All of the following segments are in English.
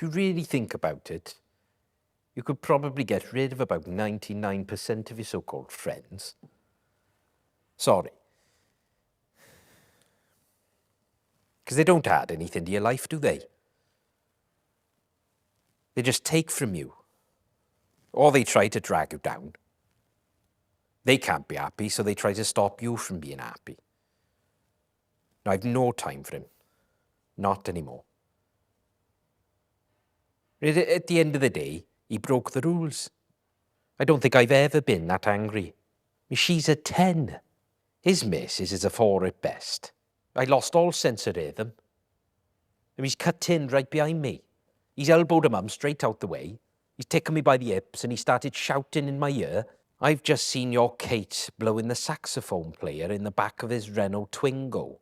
If you really think about it, you could probably get rid of about 99% of your so-called friends. Sorry. Because they don't add anything to your life, do they? They just take from you. Or they try to drag you down. They can't be happy, so they try to stop you from being happy. Now, I've no time for him. Not anymore. At the end of the day, he broke the rules. I don't think I've ever been that angry. She's a 10. His missus is a 4 at best. I lost all sense of rhythm. And he's cut in right behind me. He's elbowed her mum straight out the way. He's taken me by the hips and he started shouting in my ear, "I've just seen your Kate blowing the saxophone player in the back of his Renault Twingo."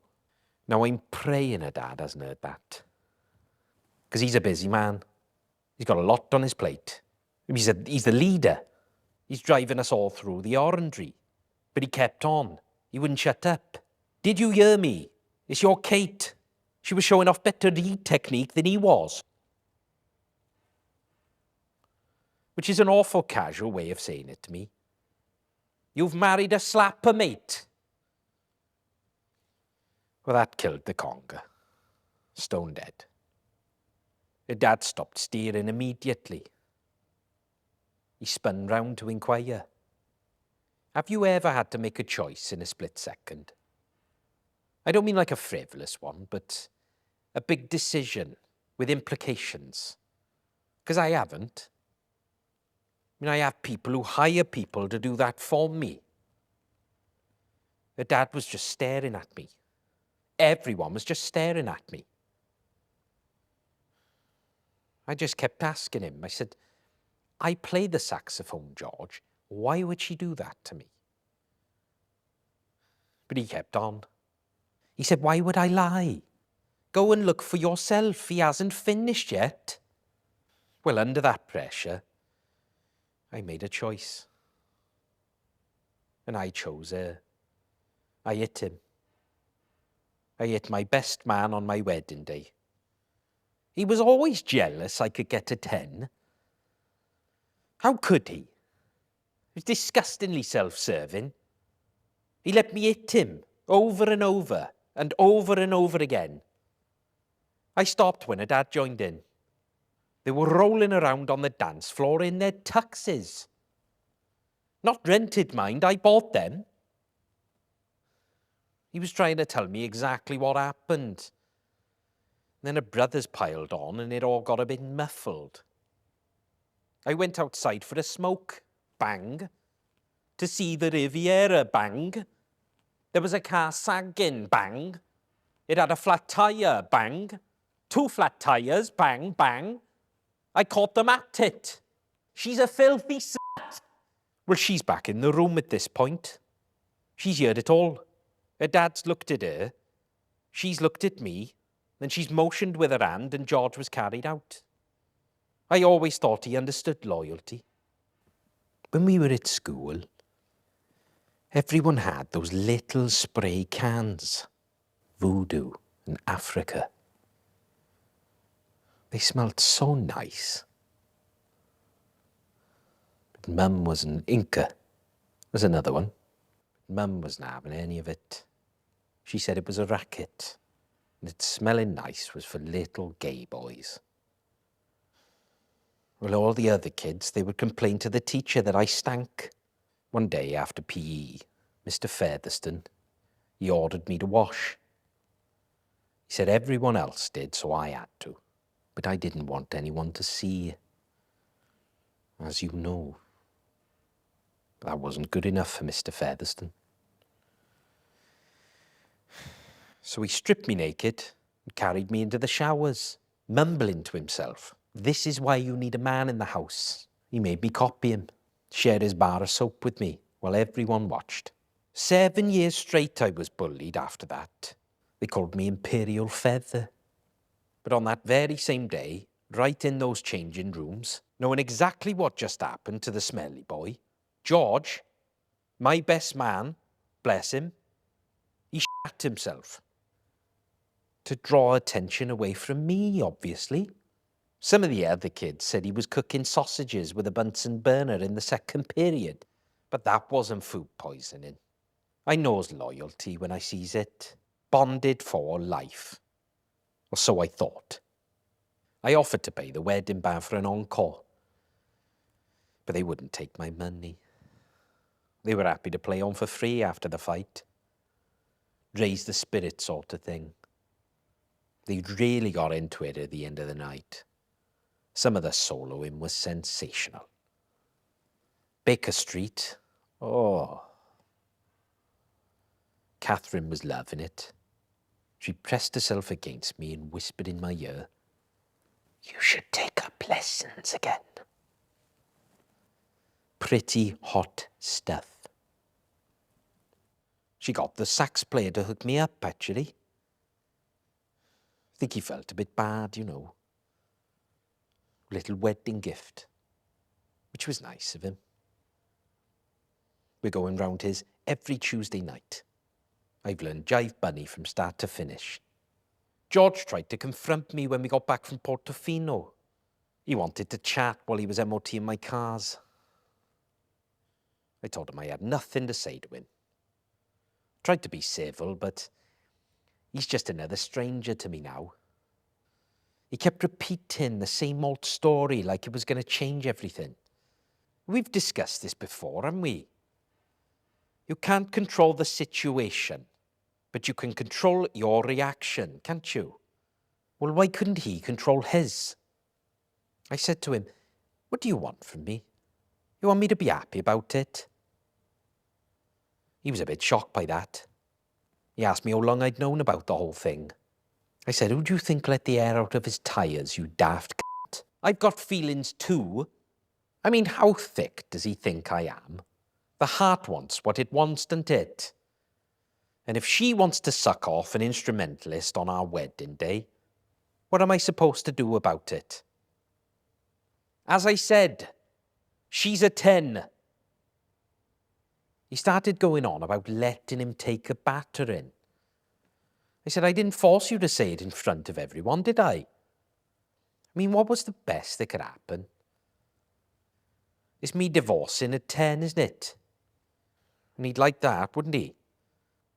Now I'm praying her dad hasn't heard that. Because he's a busy man. He's got a lot on his plate. He's the leader. He's driving us all through the orangery. But he kept on. He wouldn't shut up. "Did you hear me? It's your Kate. She was showing off better read technique than he was." Which is an awful casual way of saying it to me. "You've married a slapper, mate." Well, that killed the conga. Stone dead. Her dad stopped steering immediately. He spun round to inquire, "Have you ever had to make a choice in a split second? I don't mean like a frivolous one, but a big decision with implications. Because I haven't. I have people who hire people to do that for me." Her dad was just staring at me. Everyone was just staring at me. I just kept asking him. I said, "I play the saxophone, George. Why would she do that to me?" But he kept on. He said, "Why would I lie? Go and look for yourself. He hasn't finished yet." Well, under that pressure, I made a choice. And I chose her. I hit him. I hit my best man on my wedding day. He was always jealous I could get a 10. How could he? He was disgustingly self-serving. He let me hit him over and over and over and over again. I stopped when her dad joined in. They were rolling around on the dance floor in their tuxes. Not rented, mind, I bought them. He was trying to tell me exactly what happened. Then her brothers piled on and it all got a bit muffled. I went outside for a smoke, bang. To see the Riviera, bang. There was a car sagging, bang. It had a flat tyre, bang. 2 flat tyres, bang, bang. I caught them at it. She's a filthy slut. Well, she's back in the room at this point. She's heard it all. Her dad's looked at her. She's looked at me. Then she's motioned with her hand and George was carried out. I always thought he understood loyalty. When we were at school, everyone had those little spray cans. Voodoo in Africa. They smelled so nice. But Mum was an Inca. Was another one. Mum wasn't having any of it. She said it was a racket. And that smelling nice was for little gay boys. Well, all the other kids, they would complain to the teacher that I stank. One day after PE, Mr. Featherston, he ordered me to wash. He said everyone else did, so I had to. But I didn't want anyone to see. As you know. That wasn't good enough for Mr. Featherston. So he stripped me naked and carried me into the showers, mumbling to himself, "This is why you need a man in the house." He made me copy him, share his bar of soap with me while everyone watched. 7 years straight I was bullied after that. They called me Imperial Feather. But on that very same day, right in those changing rooms, knowing exactly what just happened to the smelly boy, George, my best man, bless him, he shat himself. To draw attention away from me, obviously. Some of the other kids said he was cooking sausages with a Bunsen burner in the second period, but that wasn't food poisoning. I knows loyalty when I sees it. Bonded for life. Or so I thought. I offered to pay the wedding band for an encore, but they wouldn't take my money. They were happy to play on for free after the fight. Raise the spirit sort of thing. They really got into it at the end of the night. Some of the soloing was sensational. Baker Street, oh. Catherine was loving it. She pressed herself against me and whispered in my ear, "You should take up lessons again." Pretty hot stuff. She got the sax player to hook me up, actually. I think he felt a bit bad, you know. Little wedding gift, which was nice of him. We're going round his every Tuesday night. I've learned Jive Bunny from start to finish. George tried to confront me when we got back from Portofino. He wanted to chat while he was MOTing my cars. I told him I had nothing to say to him. Tried to be civil, but he's just another stranger to me now. He kept repeating the same old story like it was going to change everything. We've discussed this before, haven't we? You can't control the situation, but you can control your reaction, can't you? Well, why couldn't he control his? I said to him, "What do you want from me? You want me to be happy about it?" He was a bit shocked by that. He asked me how long I'd known about the whole thing. I said, "Who do you think let the air out of his tyres, you daft c***? I've got feelings too. I mean, how thick does he think I am? The heart wants what it wants, doesn't it? And if she wants to suck off an instrumentalist on our wedding day, what am I supposed to do about it? As I said, she's a 10. He started going on about letting him take a battering. I said, "I didn't force you to say it in front of everyone, did I? I mean, what was the best that could happen? It's me divorcing at 10, isn't it? And he'd like that, wouldn't he?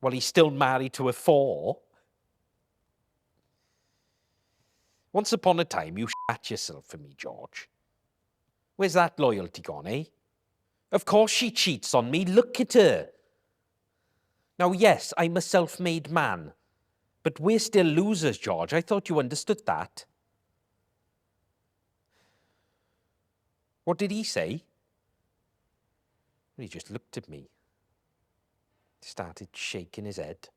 Well, he's still married to a 4. Once upon a time, you shat yourself for me, George. Where's that loyalty gone, eh? Of course she cheats on me. Look at her. Now, yes, I'm a self-made man, but we're still losers, George. I thought you understood that." What did he say? He just looked at me, started shaking his head,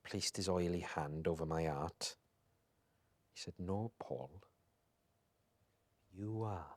placed his oily hand over my heart. He said, "No, Paul, you are."